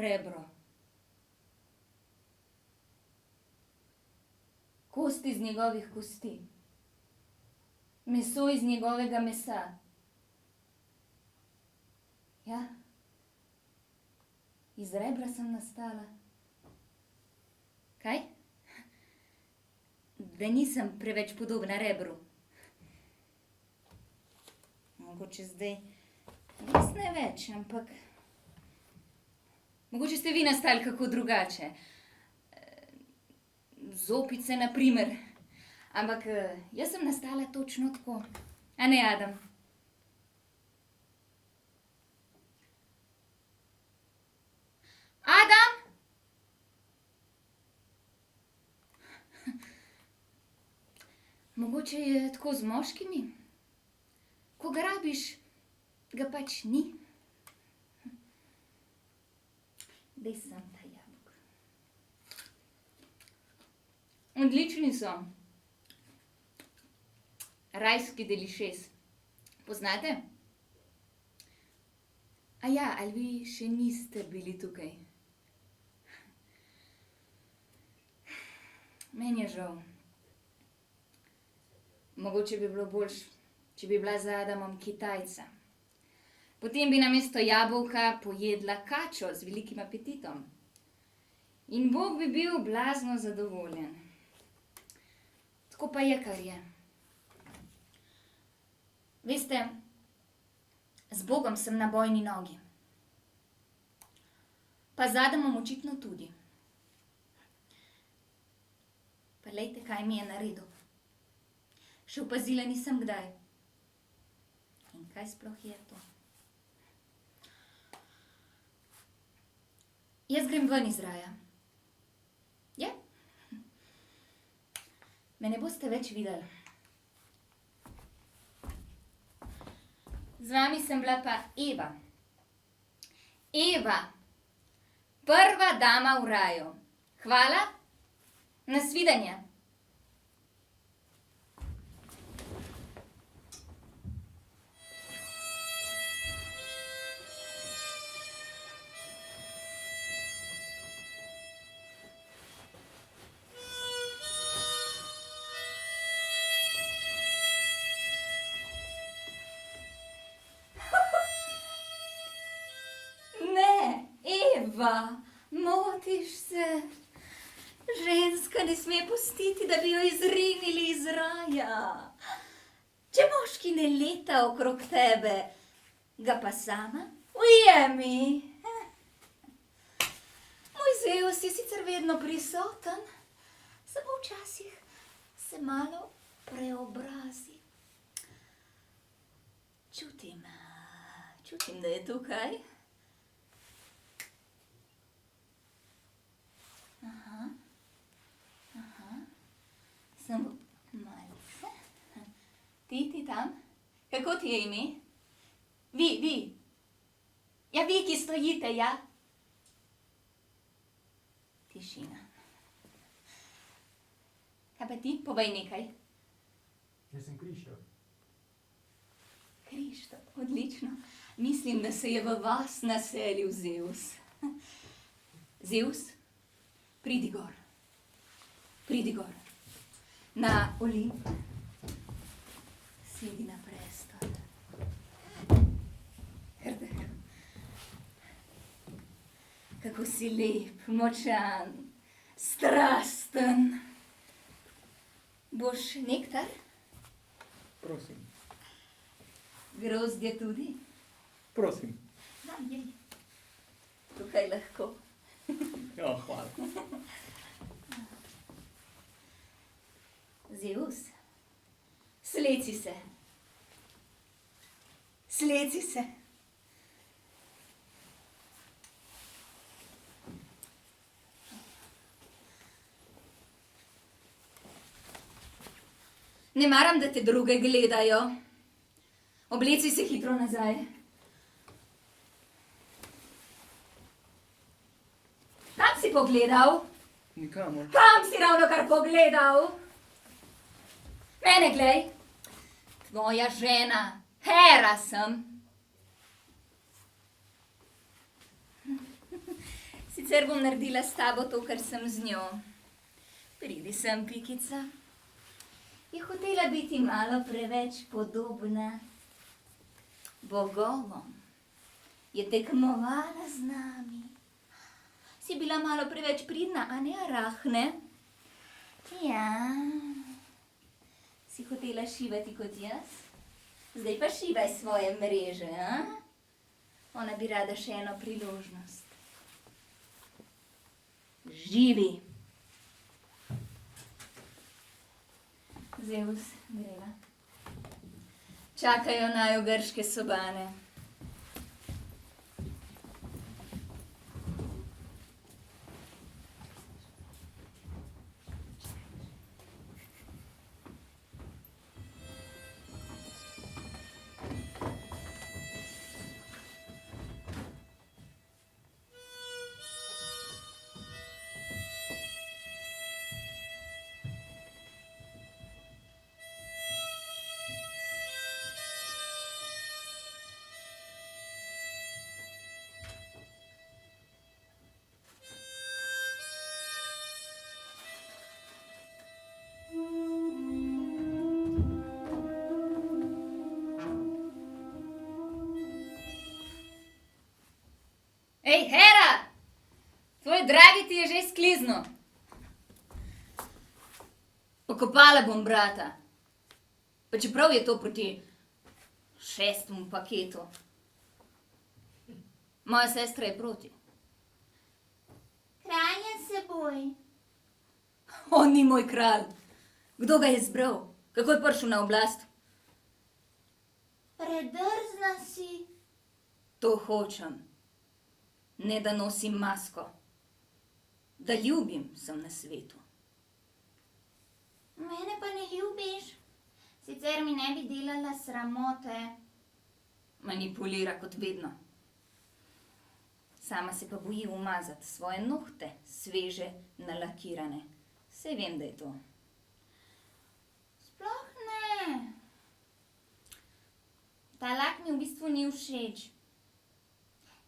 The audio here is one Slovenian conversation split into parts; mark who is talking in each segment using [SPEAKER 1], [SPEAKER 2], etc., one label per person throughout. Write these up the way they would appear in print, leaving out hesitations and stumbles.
[SPEAKER 1] rebro. Kosti iz njegovih kosti. Meso iz njegovega mesa. Ja, iz rebra sem nastala. Kaj? Da nisem preveč podobna rebru. Mogoče zdaj res ne več, ampak mogoče ste vi nastali kako drugače. Zopice, na primer. Ampak jaz sem nastala točno tako. A ne, Adam? Adam? Mogoče je tako z moškimi. Ko ga rabiš, ga pač ni. Daj sem ta jabolk. Odlični so. Rajski delišes. Poznate? Aja, ali vi še niste bili tukaj? Meni je žal. Mogoče bi bilo boljše, če bi bila z Adamom Kitajca. Potem bi namesto jabolka pojedla kačo z velikim apetitom. In Bog bi bil blazno zadovoljen. Tako pa je, kar je. Veste, z Bogom sem na bojni nogi. Pa z Adamom očitno tudi. Pa lejte, kaj mi je naredil. Še opazila nisem kdaj. In kaj sploh je to? Jaz grem ven iz raja. Je? Me ne boste več videli. Z vami sem bila pa Eva. Eva, prva dama v raju. Hvala, nasvidenje. Eva, motiš se. Ženska ne sme pustiti, da bi jo izrinili iz raja. Če moški ne leta okrog tebe, ga pa sama ujemi. Moj Zeus je sicer vedno prisoten, samo včasih se malo preobrazi. Čutim, da je tukaj. Samo malce. Ti tam? Kako ti je ime? Vi. Ja, vi, ki stojite, ja. Tišina. Kaj pa ti? Povej nekaj.
[SPEAKER 2] Jaz sem Krištof.
[SPEAKER 1] Krištof, odlično. Mislim, da se je v vas naselil Zeus. Zeus, pridi gor. Na Olimp. Sedi na prestol. Kako si lep, močan, strasten. Boš nektar?
[SPEAKER 2] Prosim.
[SPEAKER 1] Grozdje tudi?
[SPEAKER 2] Prosim.
[SPEAKER 1] Jej. Tukaj lahko.
[SPEAKER 2] Ja, hvala.
[SPEAKER 1] Zeus, sleci se. Ne maram, da te druge gledajo. Obleci se hitro nazaj. Kam si pogledal?
[SPEAKER 2] Nikamor.
[SPEAKER 1] Kam si ravnokar pogledal? Mene glej. Tvoja žena, Hera sem. Sicer bom naredila s tabo to, kar sem z njo. Pridi sem, Pikica. Je hotela biti malo preveč podobna bogovom. Je tekmovala z nami. Si bila malo preveč pridna, a ne, Arahne? Ja. Si hotela šivati kot jaz? Zdaj pa šivaj svoje mreže, a? Ona bi rada še eno priložnost. Živi. Zeus, greva. Čakajo naju grške sobane. Ej, Hera! Tvoj dragi ti je že skliznil. Pokopala bom brata. Pa čeprav je to proti 6. paketu. Moja sestra je proti.
[SPEAKER 3] Kralj je s seboj.
[SPEAKER 1] On ni moj kralj. Kdo ga je izbral? Kako je prišel na oblast?
[SPEAKER 3] Predrzna si.
[SPEAKER 1] To hočem. Ne da nosim masko. Da ljubim sem na svetu.
[SPEAKER 3] Mene pa ne ljubiš. Sicer mi ne bi delala sramote.
[SPEAKER 1] Manipulira kot vedno. Sama se pa boji umazati svoje nohte, sveže, nalakirane. Saj vem, da je to.
[SPEAKER 3] Sploh ne. Ta lak mi v bistvu ni všeč.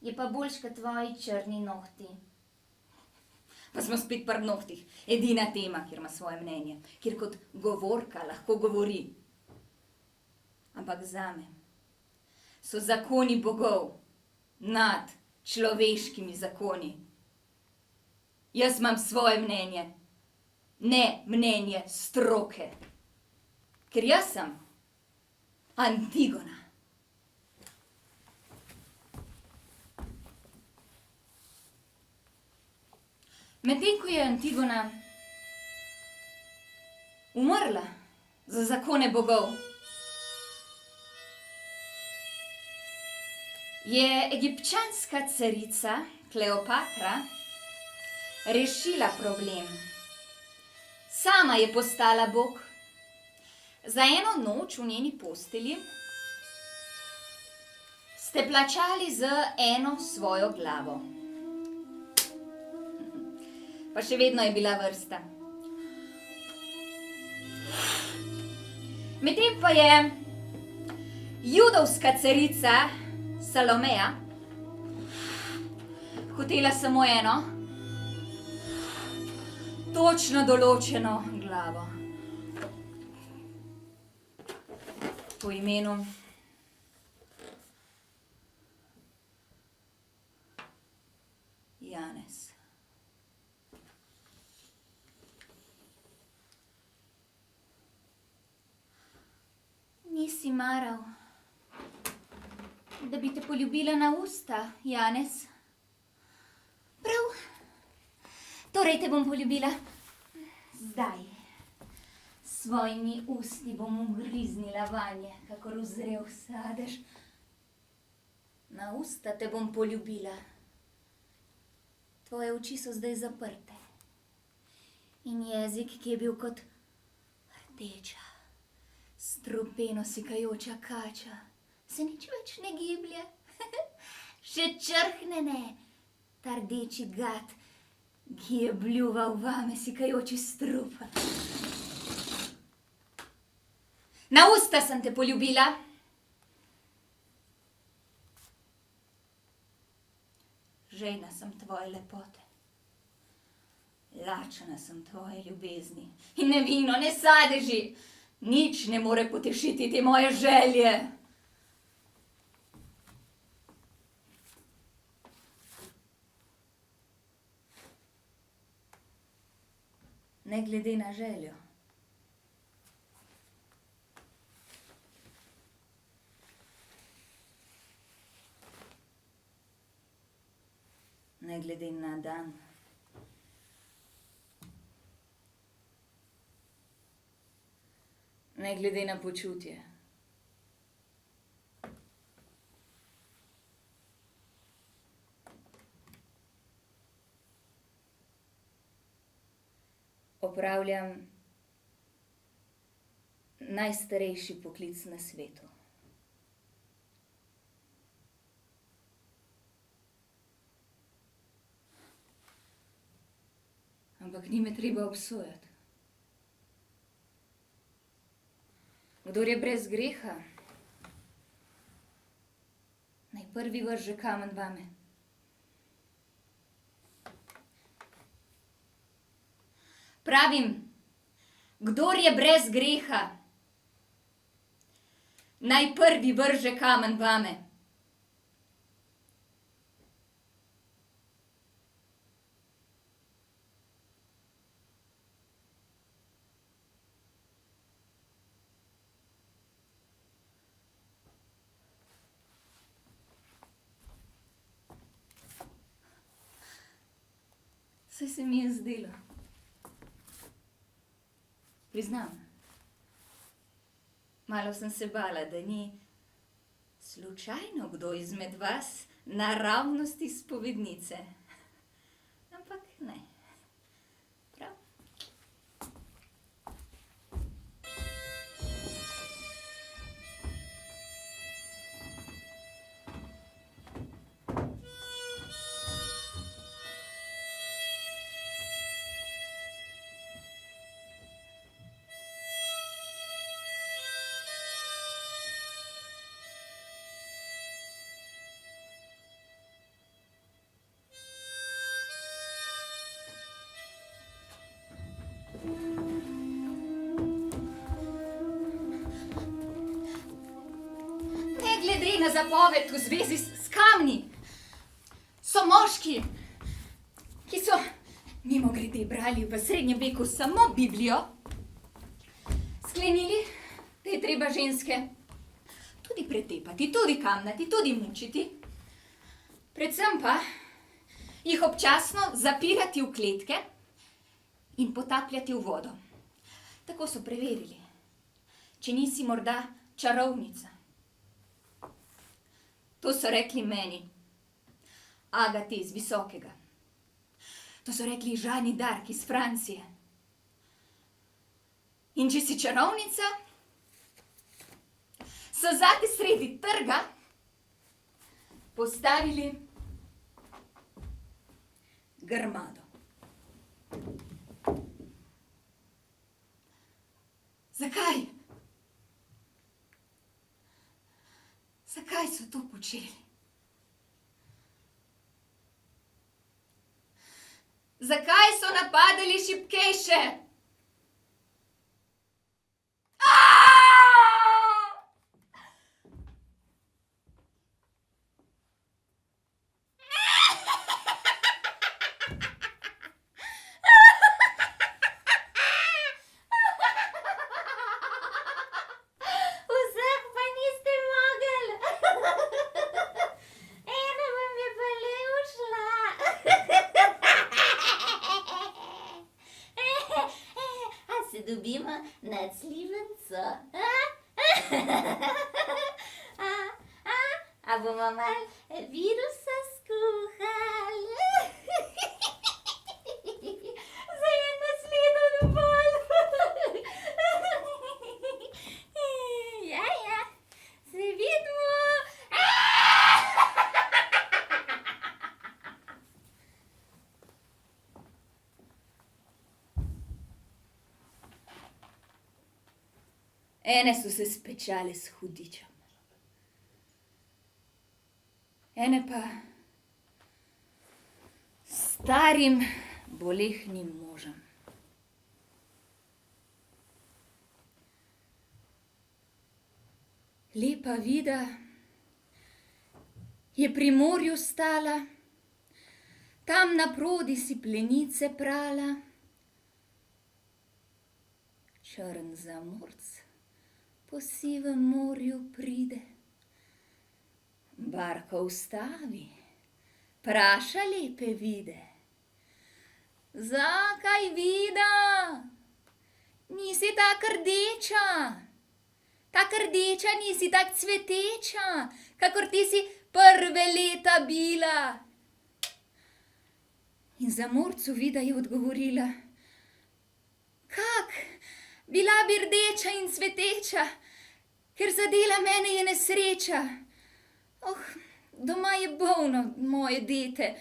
[SPEAKER 3] Je pa boljš kot tvoji črni nohti.
[SPEAKER 1] Pa smo spet pri nohtih. Edina tema, kjer ima svoje mnenje. Kjer kot govorka lahko govori. Ampak zame so zakoni bogov nad človeškimi zakoni. Jaz imam svoje mnenje. Ne mnenje stroke. Ker jaz sem Antigona. Medtem ko je Antigona umrla za zakone bogov, je egipčanska carica Kleopatra rešila problem. Sama je postala bog. Za eno noč v njeni postelji ste plačali z eno svojo glavo. Pa še vedno je bila vrsta. Medtem pa je judovska carica Salomeja hotela samo eno, točno določeno glavo. Po imenu Janez. Nisi maral, da bi te poljubila na usta, Janez. Prav, torej te bom poljubila zdaj. S svojimi usti bom ugriznila vanje, kakor uzrel sadež. Na usta te bom poljubila. Tvoje oči so zdaj zaprte. In jezik, ki je bil kot rdeča, strupeno sikajoča kača, se nič več ne giblje. Še črhne ne, ta rdeči gad, ki je bljuval vame sikajoči strup. Na usta sem te poljubila. Žejna sem tvoje lepote. Lačna sem tvoje ljubezni. In ne vino, ne sadeži. Nič ne more potešiti te moje želje. Ne glede na željo. Ne glede na dan. Ne glede na počutje. Opravljam najstarejši poklic na svetu. Ampak ni me treba obsojati. Kdor je brez greha, naj prvi vrže kamen vame. Pravim, kdor je brez greha, naj prvi vrže kamen vame. Saj se mi je zdelo. Priznam, malo sem se bala, da ni slučajno kdo izmed vas naravnost iz spovednice. Ampak ne. Prav? Ne glede na zapoved v zvezi s kamni, so moški, ki so mimogrede brali v srednjem veku samo Biblijo, sklenili, da je treba ženske tudi pretepati, tudi kamnati, tudi mučiti. Predvsem pa jih občasno zapirati v kletke in potapljati v vodo. Tako so preverili, če nisi morda čarovnica. To so rekli meni, Agati iz Visokega. To so rekli Žani Dark iz Francije. In če si čarovnica, so zate sredi trga postavili grmado. Zakaj? Zakaj so to počeli? Zakaj so napadali šibkejše?
[SPEAKER 3] Vseh pa niste mogli. Ena vam je pa le ušla. A se dobimo na slivenco? A bomo malo virusa skuhali? Za en naslednjo dovolj. Ja, se vidimo.
[SPEAKER 1] Ene so se spečale s hudičem. Ene pa s starim bolehnim možem. Lepa Vida je pri morju stala, tam naprodi si plenice prala. Črn zamorc po sivem morju pride, barko ustavi, praša lepe Vide. Zakaj, Vida, nisi tak rdeča? Tak rdeča nisi, tak cveteča, kakor ti si prve leta bila. In zamorcu Vida je odgovorila: Kak, bila bi rdeča in cveteča, ker zadela mene je nesreča. Oh, doma je bolno moje dete,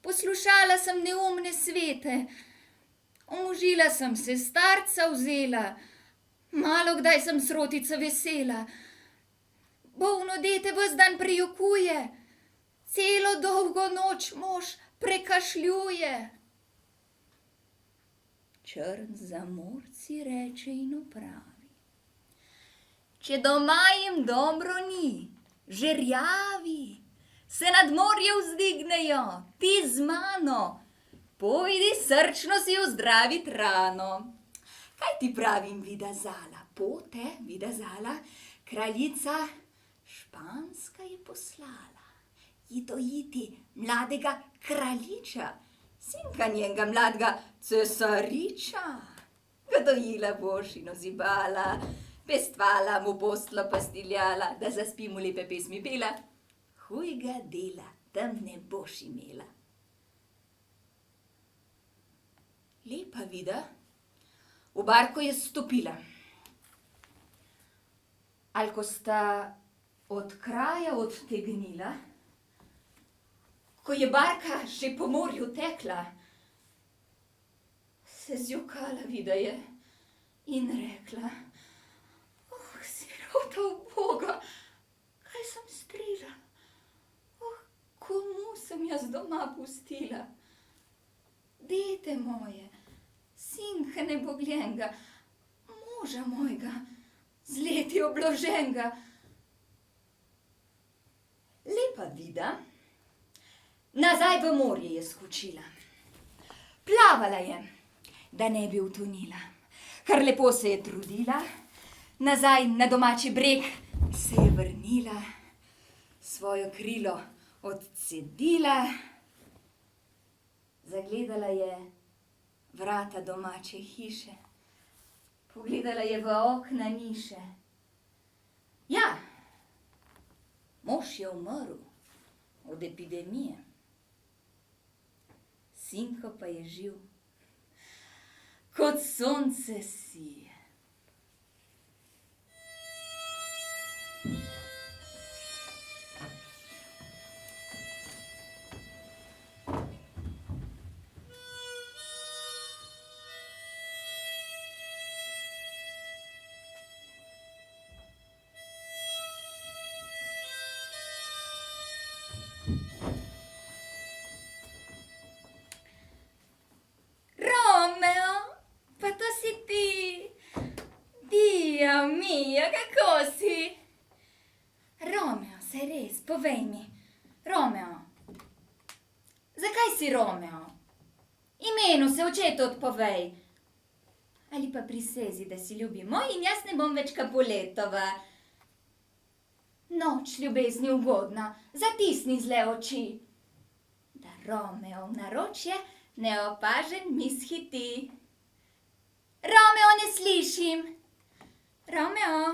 [SPEAKER 1] poslušala sem neumne svete. Omožila sem se, starca vzela, malo kdaj sem srotica vesela. Bolno dete ves dan prijokuje, celo dolgo noč mož prekašljuje. Črn zamorc si reče in opravi: Če doma jim dobro ni, žerjavi se nad morje vzdignejo, ti z mano, pojdi srčno si ozdravit rano. Kaj ti pravim, Vida Zala? Pote, Vida Zala, kraljica Španska je poslala ji dojiti mladega kraljiča, sinka njenega mladega cesariča. Ga dojila boš in ozibala, pestvala mu poslo pastiljala, da zaspi mu lepe pesmi pela. Hujga dela tam ne boš imela. Lepa Vida v barko je stopila. Al ko sta od kraja odtegnila, ko je barka že po morju tekla, se zjokala Vida je in rekla: Oh, sirota uboga, kaj sem strila? Oh, komu sem jaz doma pustila? Dete moje, sinka nebogljenga, moža mojega, z leti obloženga. Lepa Vida nazaj v morje je skočila. Plavala je, da ne bi utonila. Kar lepo se je trudila, nazaj na domači breg se je vrnila, svojo krilo odcedila, zagledala je vrata domače hiše, pogledala je v okna niše. Ja, mož je umrl od epidemije, sinko pa je živ, kot sonce sije. Mia, kako si? Romeo, saj res, povej mi. Romeo. Zakaj si Romeo? Imenu se očetu odpovej. Ali pa prisezi, da si ljubimo in jaz ne bom več Capuletova. Noč ljubezni ugodna, zatisni zle oči, da Romeo v naročje neopažen mi shiti. Romeo, ne slišim. Romeo,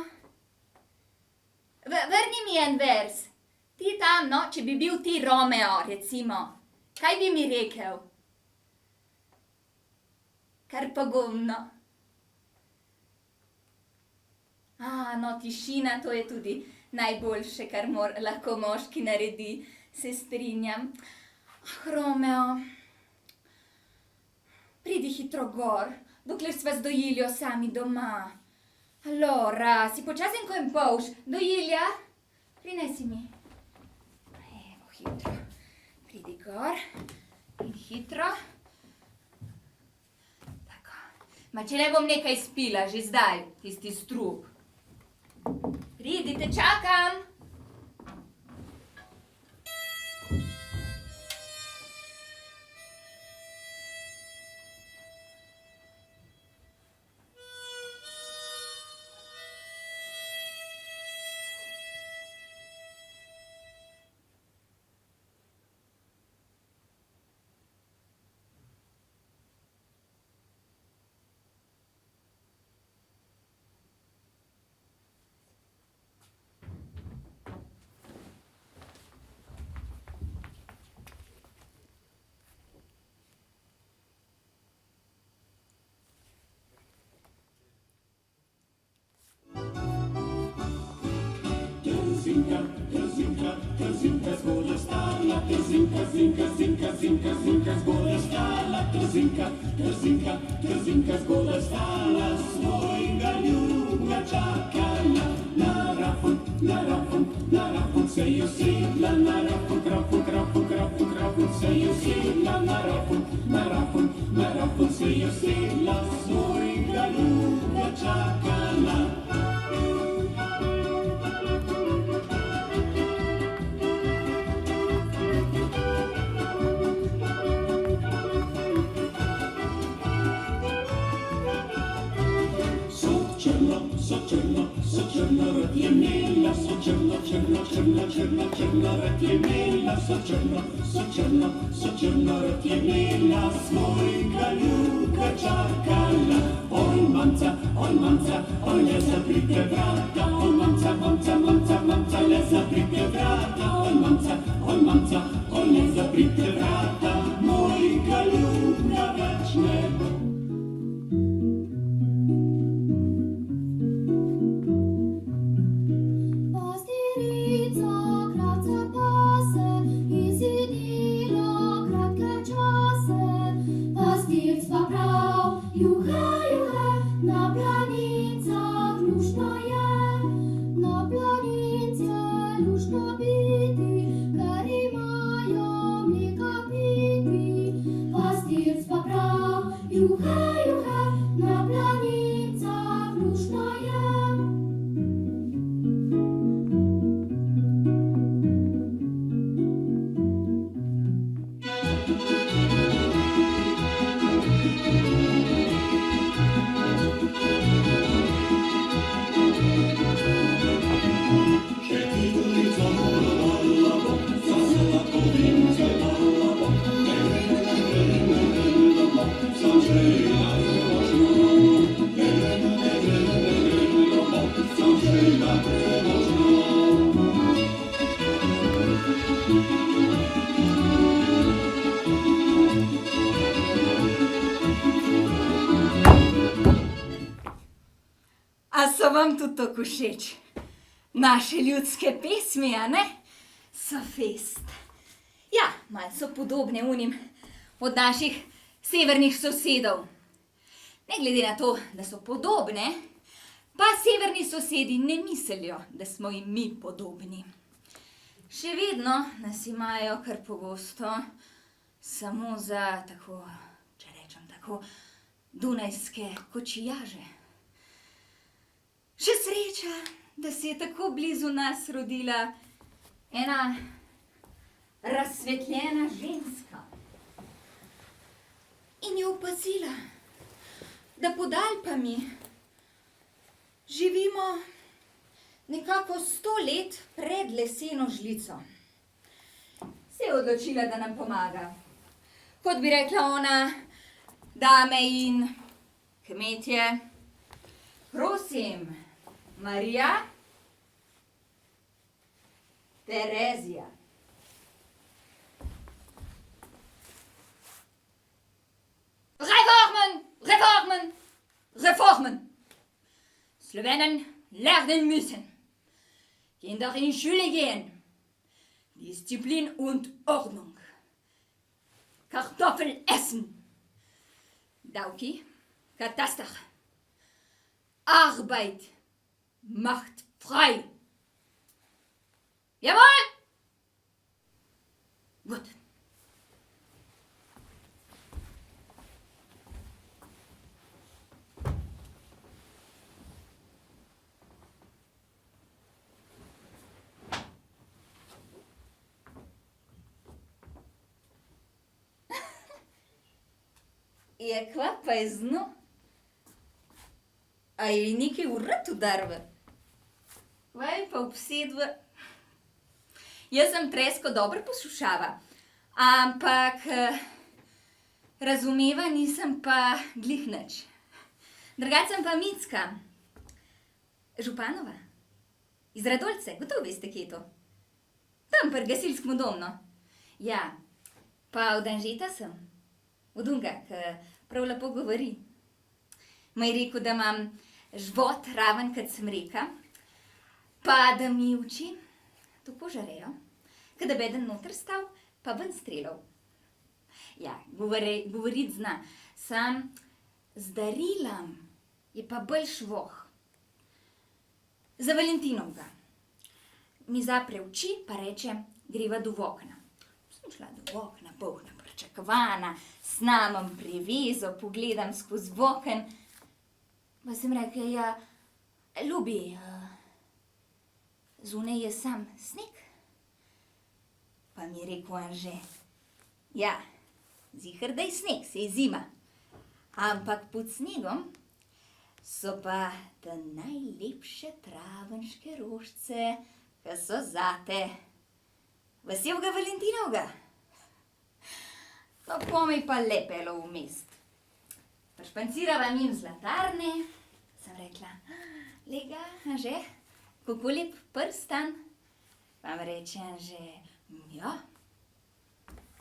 [SPEAKER 1] vrni mi en vers. Ti tam, no, če bi bil ti Romeo, recimo, kaj bi mi rekel? Kar pogumno. No, tišina, to je tudi najboljše, kar lahko moški naredi, se strinjam. Romeo, pridi hitro gor, dokler sva z Dojiljo sami doma. Allora, si počasen ko en polž. Dojilja, prinesi mi. Evo, hitro. Pridi gor in hitro. Ma če ne bom nekaj spila, že zdaj, tisti strup. Pridite, čakam.
[SPEAKER 4] Trzinka zgoda stala, svojega ljublja čakala. Na rafon se je usedla, na rafon, krafon se je usedla, na rafon se je usedla, svojega ljublja čakala. So črno rad je imela, so črno rad je imela, so črno rad je imela, svojega ljubka čakala. Oj mamca, le zaprite vrata, oj mamca, le zaprite vrata, oj mamca, le zaprite vrata, mojega ljubka več ne bo.
[SPEAKER 1] A so vam tudi tako všeč? Naše ljudske pesmi, a ne? So fest. Ja, malo so podobne unim od naših severnih sosedov. Ne glede na to, da so podobne, pa severni sosedi ne mislijo, da smo jim mi podobni. Še vedno nas imajo kar pogosto samo za tako, če rečem tako, dunajske kočijaže. Še sreča, da se je tako blizu nas rodila ena razsvetljena ženska in je opazila, da pod Alpami živimo nekako 100 let pred leseno žlico. Se je odločila, da nam pomaga. Kot bi rekla ona, dame in kmetje, prosim, Marija, Terezija. Reformen! Slowenen lernen müssen. Kinder in Schule gehen. Disziplin und Ordnung. Kartoffel essen. Dauki, Kataster. Arbeit macht frei. Jawohl? Gut. Ja, kva pa je z njo? A je nekaj vrat udarva? Kva je pa obsedva? Jaz sem tresko dobro poslušava, ampak razumeva nisem pa glih nič. Drugače sem pa Micka, županova, iz Radolce, gotovo veste, kje je to. Tam pri gasilskem domu, no. Ja, pa od Anžeta sem, od onega, ki prav lepo govori. Ma je rekel, da imam život raven, kot sem reka, pa da mi uči tako žarejo, kot da bi eden noter stal, pa ven streljal. Ja, govoriti zna, sam z darilom je pa bolj švoh. Za Valentinovga mi zapre oči, pa reče, greva do okna. Sem šla do okna, polna pričakovana, snamem privezo, pogledam skozi oken, pa sem rekla, ja, ljubi, zunaj je sam sneg. Pa mi je rekel Anže, ja, ziher, da je sneg, se je zima, ampak pod snegom so pa te najlepše travenške rožice, ki so zate. Veselega Valentinovga. No, komaj pa lepelo v mest. Pa špancirava mim zlatarne, sem rekla, lega, Anže, kako lep prstan. Pa mi reče Anže, ja,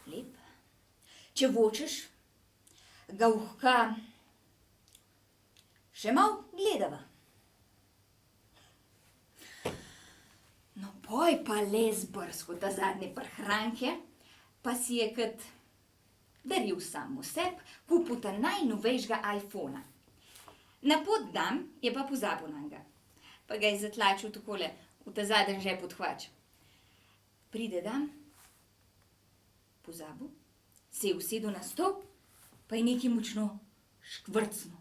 [SPEAKER 1] lep. Če hočeš, ga uhka še malo gledava. No, poj pa les brsko ta zadnje prhranke, pa si je kot daril sam vseb, kupil ta najnovejšega iPhona. Na pot dam je pa pozabil nanj ga, pa ga je zatlačil takole v ta zadnji žep od hlač. Pride dan, pozabil, se je usedel na stol, pa je nekaj močno škvrcnil.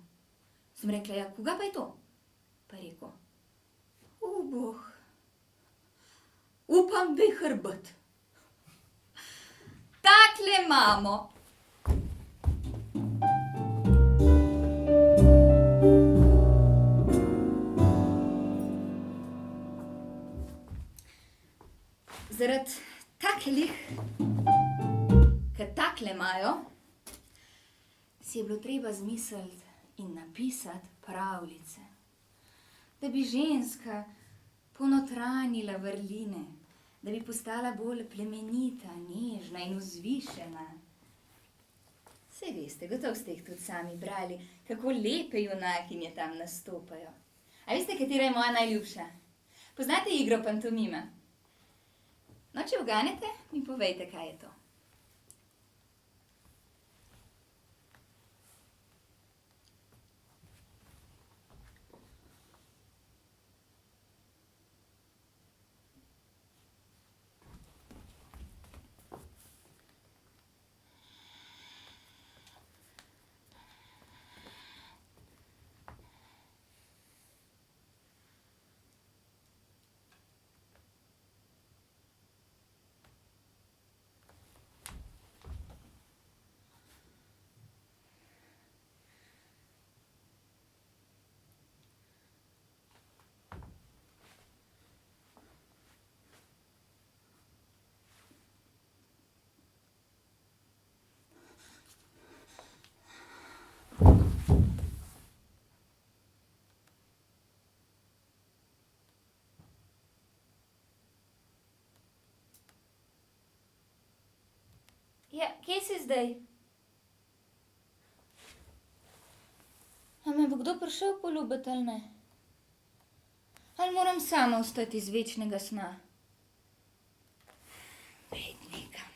[SPEAKER 1] Sem rekla, ja, koga pa je to? Pa je rekel, Boh, upam, da je hrbet. Takle imamo. Zaradi takelih, ki takle imajo, si je bilo treba zmisliti in napisati pravljice, da bi ženska ponotranjila vrline, da bi postala bolj plemenita, nežna in vzvišena. Saj veste, gotovo ste jih tudi sami brali, kako lepe junakinje tam nastopajo. A veste, katera je moja najljubša? Poznate igro pantomime? No, če uganete, mi povejte, kaj je to. Ja, kje si zdaj? A me bo kdo prišel poljubiti ali ne? Ali moram sama ostati iz večnega sna? Pejt nekam.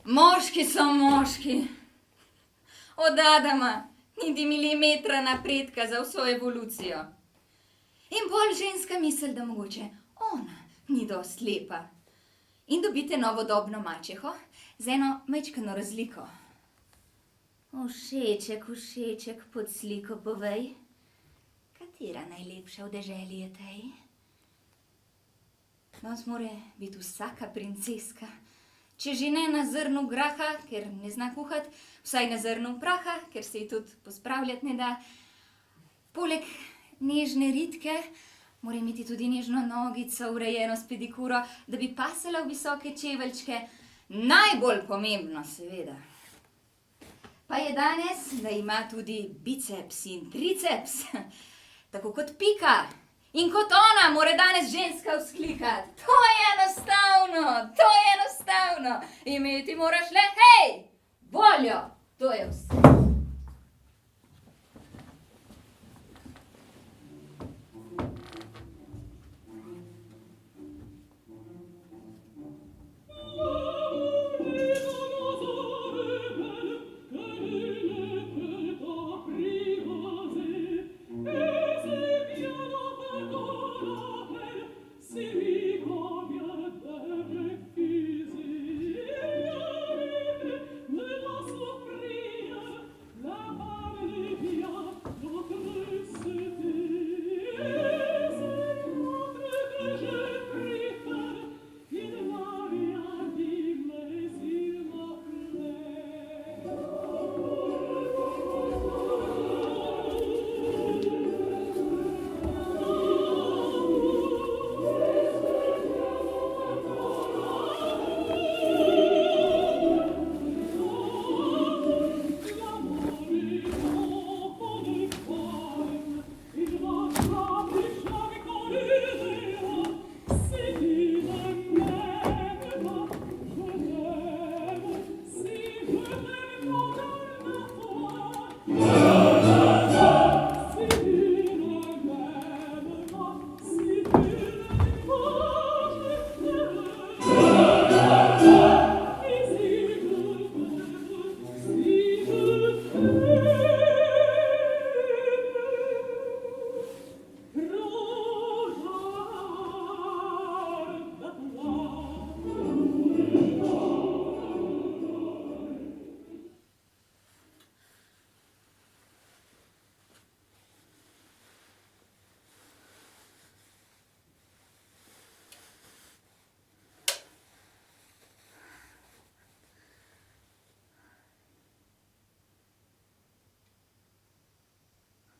[SPEAKER 1] Moški so moški. Od Adama niti milimetra napredka za vso evolucijo. In bolj ženska misel, da mogoče ona ni dost lepa. In dobite novodobno mačeho z eno majčkeno razliko. Všeček, všeček, pod sliko povej, katera najlepša v deželi je tej? Danes mora biti vsaka princeska
[SPEAKER 3] Če že ne na zrnu graha, ker ne zna kuhati, vsaj na zrnu praha, ker se ji tudi pospravljati ne da. Poleg nežne ritke mora imeti tudi nežno nogico, urejeno s pedikuro, da bi pasala v visoke čeveljčke. Najbolj pomembno, seveda, pa je danes, da ima tudi biceps in triceps, tako kot Pika. In kot ona mora danes ženska vzklikati. To je enostavno, to je enostavno. Imeti moraš le, hej, voljo, to je vse.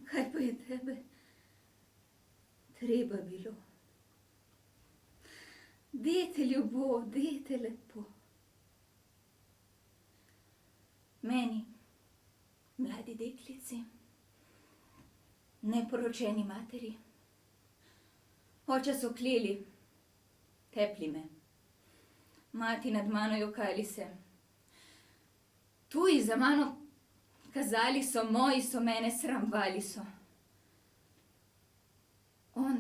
[SPEAKER 3] Kaj pa je tebe treba bilo? Dete ljubo, dete lepo. Meni, mladi deklici, neporočeni materi, oče so kleli, tepli me, mati nad mano jokali se, tuji za mano kazali so, moji so mene sramvali so. On,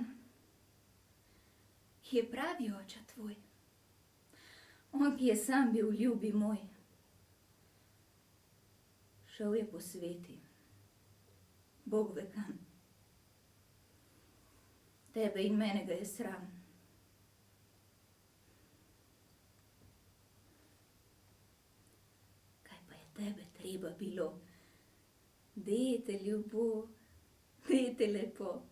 [SPEAKER 3] ki je pravi oče tvoj, on, ki je sam bil ljubi moj, šel je po sveti, Bog ve kam. Tebe in mene ga je sram. Kaj pa je tebe treba bilo? Dete ljubo, dete lepo.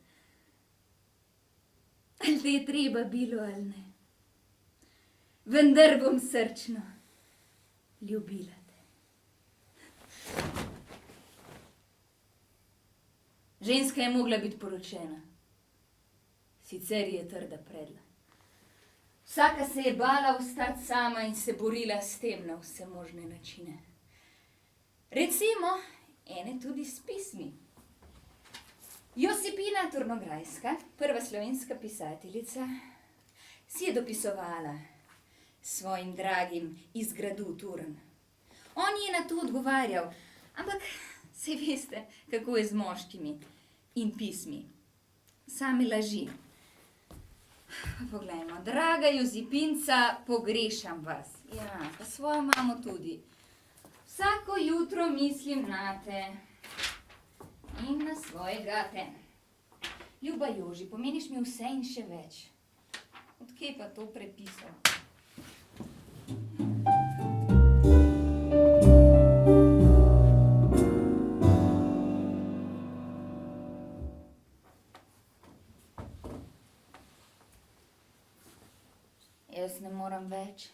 [SPEAKER 3] Ali te je treba bilo ali ne? Vendar bom srčno ljubila te. Ženska je mogla biti poročena, sicer je trda predla. Vsaka se je bala ostati sama in se borila s tem na vse možne načine. Recimo, ene tudi s pismi. Josipina Turnograjska, prva slovenska pisateljica, si je dopisovala svojim dragim iz gradu Turn. On je na to odgovarjal, ampak saj veste, kako je z moškimi in pismi. Same laži. Poglejmo, draga Josipinca, pogrešam vas. Ja, pa svojo mamo tudi. Vsako jutro mislim nate in na svoje gate. Ljuba Joži, pomeniš mi vse in še več. Odkje pa to prepisal? Jaz ne morem več.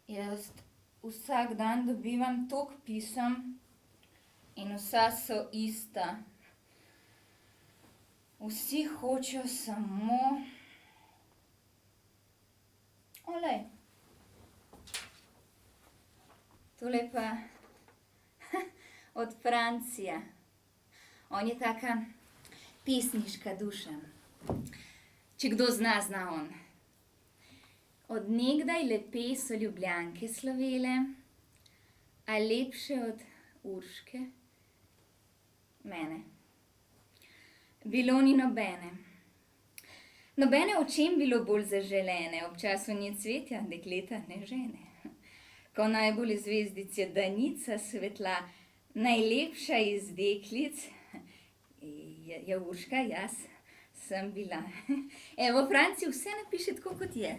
[SPEAKER 3] Jaz vsak dan dobivam toliko pisem in vsa so ista. Vsi hočejo samo... Olej. Tole pa od Francija. On je taka pesniška duša. Če kdo zna, zna on. Od nekdaj lepe so Ljubljanke slovele, a lepše od Urške mene. Bilo ni nobene. Nobene očem bilo bolj zaželene, ob času nje cvetja dekleta ne žene. Ko najbolj zvezdic je Danica svetla, najlepša iz deklic je Urška, jaz sem bila. Evo, Franci vse napiše tako, kot je.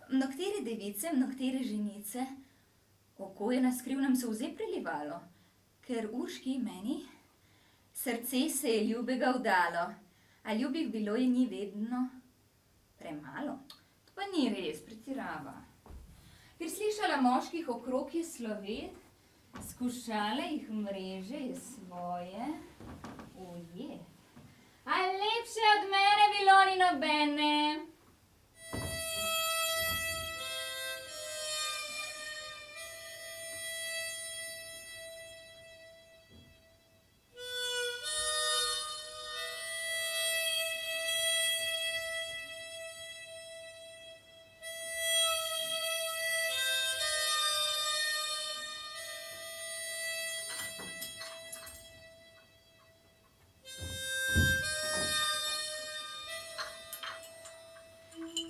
[SPEAKER 3] Mnogtere device, mnogtere ženice, oko je na skrivnem solze prelivalo, ker Urški meni srce se je ljubega vdalo, a ljubih bilo je ni vedno premalo. To pa ni res, pretirava. Ker slišala moških okrog je slovet, skušala jih mreže je svoje ujet. A lepše od mene bilo ni nobene.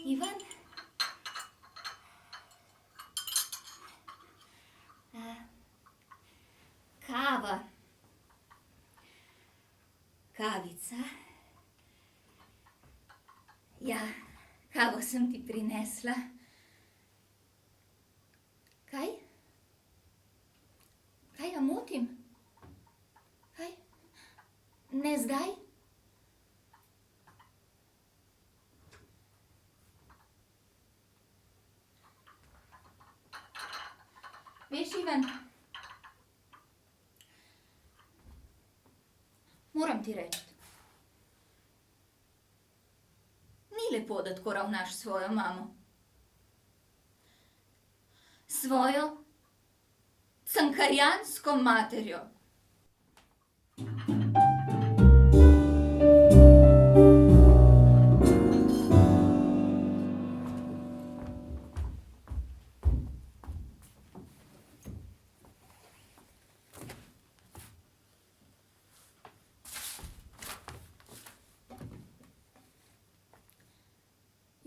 [SPEAKER 3] Ivan? Kava. Kavica. Ja, kavo sem ti prinesla. Kaj? Kaj ga motim? Kaj? Ne zdaj? Veš, Ivan, moram ti reči, ni lepo, da tako ravnaš s svojo mamo. Svojo cankarjansko materjo.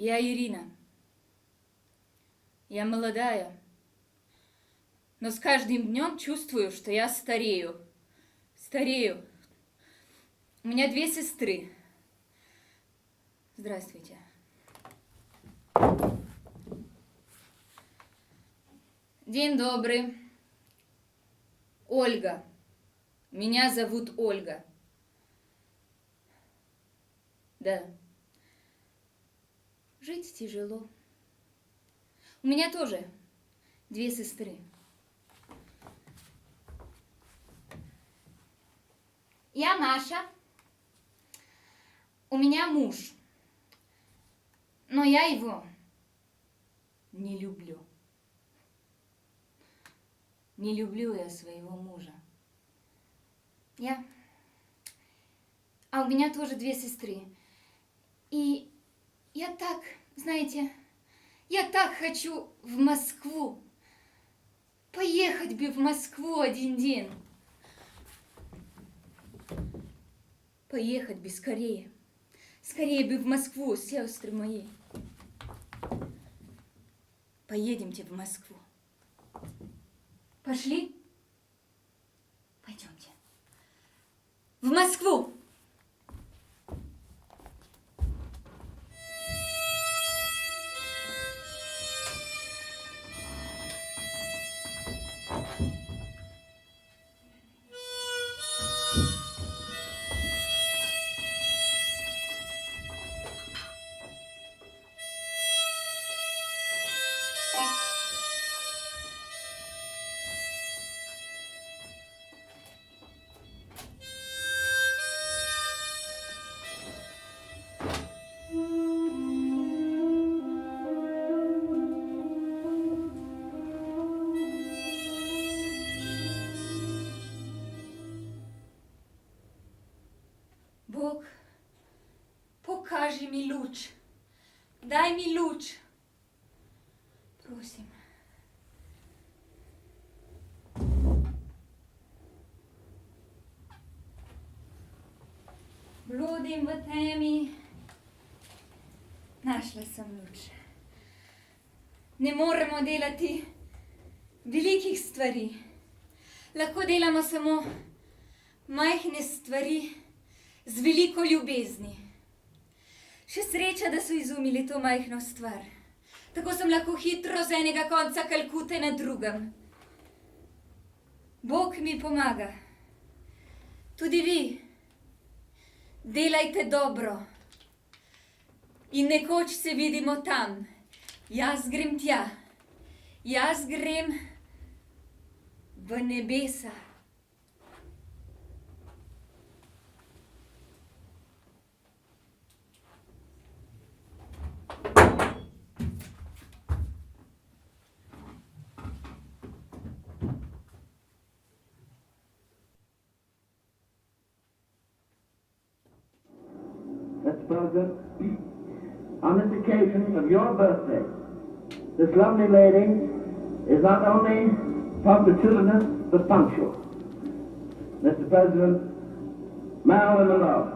[SPEAKER 3] Я Ирина. Я молодая. Но с каждым днем чувствую, что я старею. Старею. У меня 2 сестры. Здравствуйте. День добрый. Ольга. Меня зовут Ольга. Да. Жить тяжело. У меня тоже 2 сестры. Я Маша. У меня муж. Но я его не люблю. Не люблю я своего мужа. А у меня тоже 2 сестры. И я так, знаете, я так хочу в Москву. Поехать бы в Москву один день. Поехать бы скорее. Скорее бы в Москву, сестры мои. Поедемте в Москву. Пошли? Пойдемте. В Москву! luč. Daj mi luč. Prosim. Blodim v temi. Našla sem luč. Ne moremo delati velikih stvari. Lahko delamo samo majhne stvari z veliko ljubezni. Še sreča, da so izumili to majhno stvar. Tako sem lahko hitro z enega konca Kalkute na drugem. Bog mi pomaga. Tudi vi. Delajte dobro. In nekoč se vidimo tam. Jaz grem tja. Jaz grem v nebesa.
[SPEAKER 5] Mr. President, on this occasion of your birthday, this lovely lady is not only punctilious but punctual. Mr. President, Marilyn Monroe.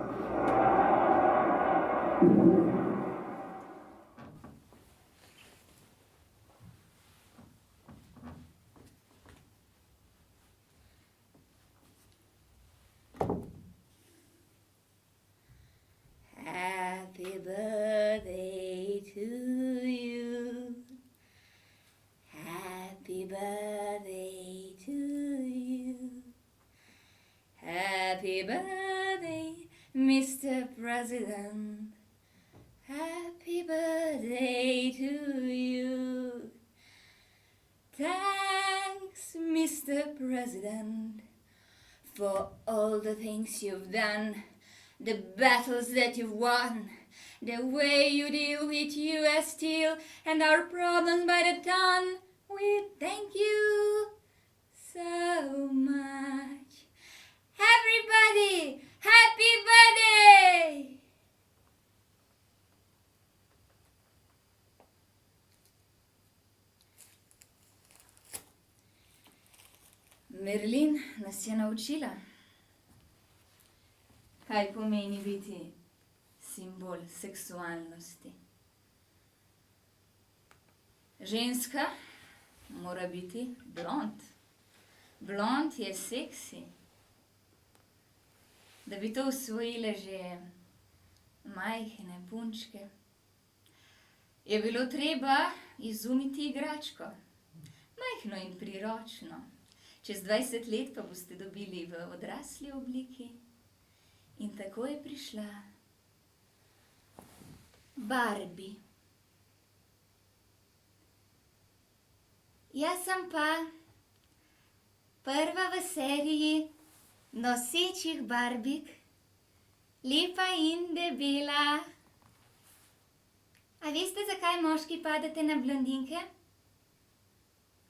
[SPEAKER 3] Happy birthday to you. Happy birthday to you. Happy birthday, Mr. President. Happy birthday to you. Thanks, Mr. President, for all the things you've done. The battles that you've won, the way you deal with US Steel and our problems by the ton. We thank you so much. Everybody, happy birthday! Merlin nas je naučila, kaj pomeni biti simbol seksualnosti. Ženska mora biti blond. Blond je seksi. Da bi to usvojile že majhne punčke, je bilo treba izumiti igračko. Majhno in priročno. Čez 20 let pa boste dobili v odrasli obliki. In tako je prišla Barbie. Jaz sem pa prva v seriji nosečih Barbik, lepa in debela. A veste, zakaj moški padete na blondinke?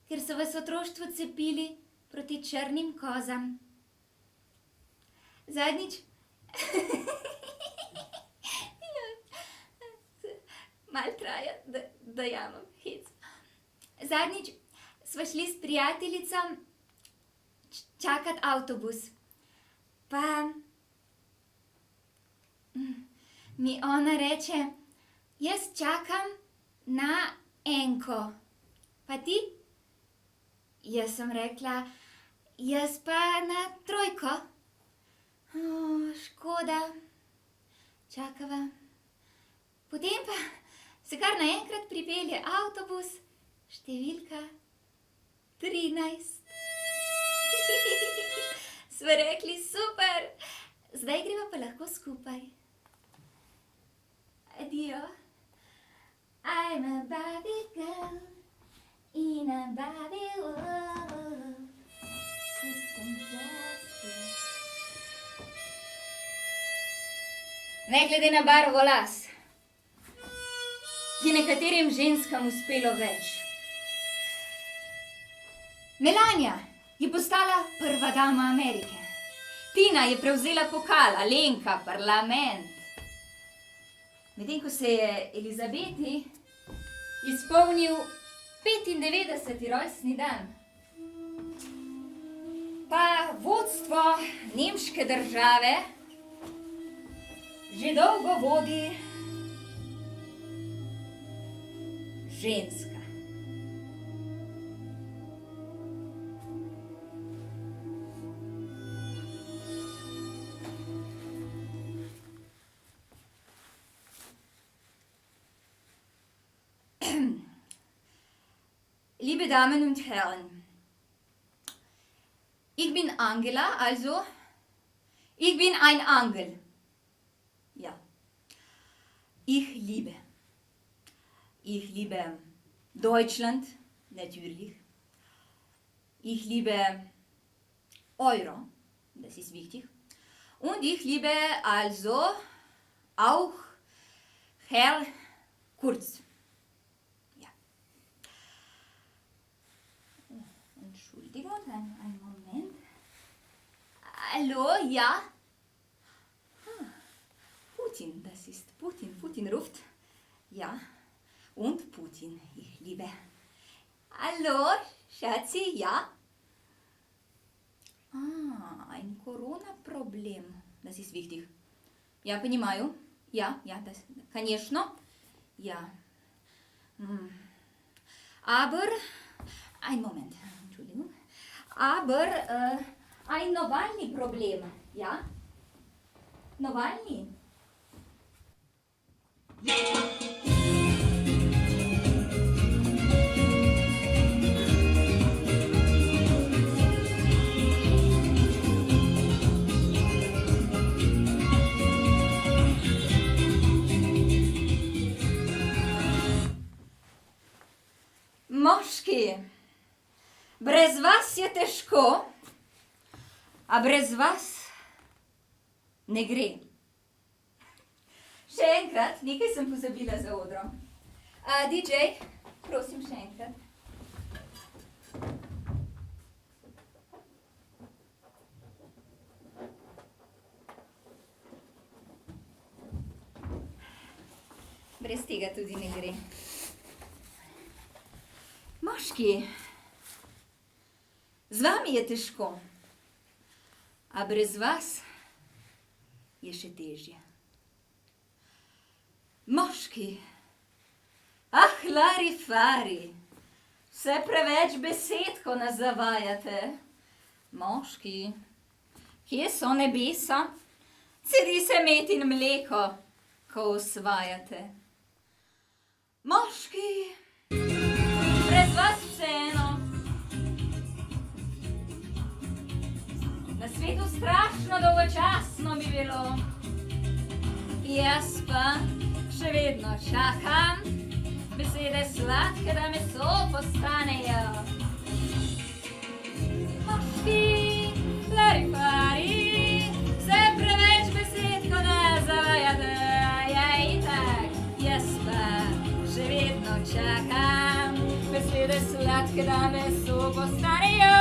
[SPEAKER 3] Ker so vas v otroštvu cepili proti črnim kozam. Zadnjič malo traja, da jamam hec. Zadnjič sva šli s prijateljico čakat avtobus. Pa mi ona reče, jaz čakam na enko. Pa ti? Jaz sem rekla, jaz pa na trojko. Škoda. Čakava. Potem pa se kar naenkrat pripelje avtobus, številka 13. Sva rekli, super, zdaj greva pa lahko skupaj. Adijo. I'm a Barbie girl in a Barbie world. It's fantastic. Ne glede na barvo las, je nekaterim ženskam uspelo več. Melania je postala prva dama Amerike. Tina je prevzela pokal, Alenka parlament. Medtem ko se je Elizabeti izpolnil 95. rojstni dan, pa vodstvo nemške države že dolgo vodi ženska. Liebe Damen und Herren, ich bin Angela, also ich bin ein Angel. Ja, ich liebe Deutschland, natürlich. Ich liebe Euro, das ist wichtig. Und ich liebe also auch Herr Kurz. Ja. Entschuldigung, einen Moment. Hallo, ja? Putin, das ist Putin. Putin ruft. Ja, und Putin, ich liebe. Hallo, Schatzi, ja? Ein Corona-Problem, das ist wichtig. Я понимаю. Ja, das, конечно. Ja. Aber, ein Moment, Entschuldigung. Aber, ein Nawalny-Problem, ja? Nawalny. Moški, brez vas je težko, a brez vas ne gre. Še enkrat, nekaj sem pozabila za odrom. DJ, prosim še enkrat. Brez tega tudi ne gre. Moški, z vami je težko, a brez vas je še težje. Moški, lari fari, vse preveč besed, ko nas zavajate. Moški, kje so nebesa? Cedi se med in mleko, ko osvajate. Moški, brez vas vseeno. Na svetu strašno dolgočasno bi bilo. Jaz pa še vedno čakam, besede sladke, da meso postanejo. Moški, larifari, vse preveč besed, ko nas zavajate. Ja, itak, jaz pa še vedno čakam, besede sladke, da meso postanejo.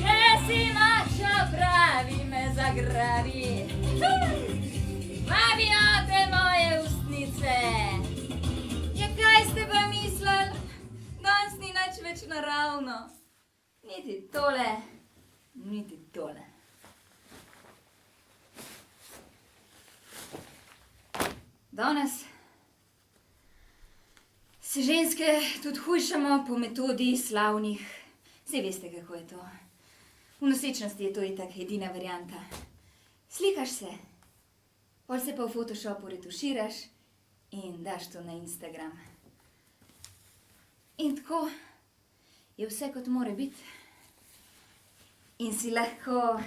[SPEAKER 3] Če si mačo pravi, me zagrabi. Vabijo te moje ustnice. Ja, kaj ste pa mislili? Danes ni nič več naravno. Niti tole, niti tole. Danes se ženske tudi hujšamo po metodi slavnih. Saj veste, kako je to. V nosečnosti je to itak edina varianta. Slikaš se, pol se pa v Photoshopu retuširaš in daš to na Instagram. In tako je vse kot mora biti. In si lahko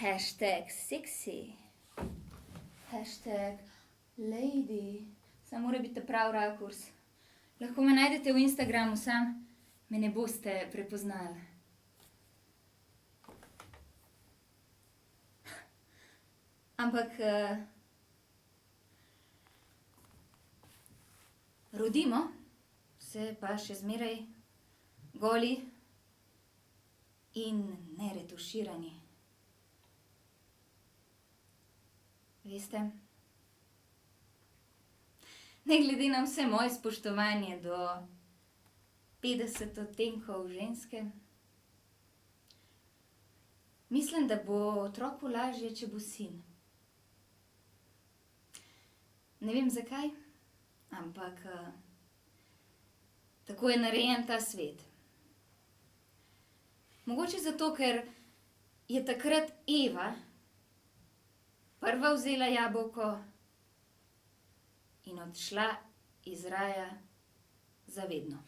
[SPEAKER 3] #sexy, #lady, samo mora biti prav rakurs. Lahko me najdete v Instagramu, sam me ne boste prepoznali. Ampak rodimo se pa še zmeraj goli in neretuširani. Veste, ne glede na vse moje spoštovanje do 50 odtenkov ženske, mislim, da bo otroku lažje, če bo sin. Ne vem zakaj, ampak tako je narejen ta svet. Mogoče zato, ker je takrat Eva prva vzela jabolko in odšla iz raja za vedno.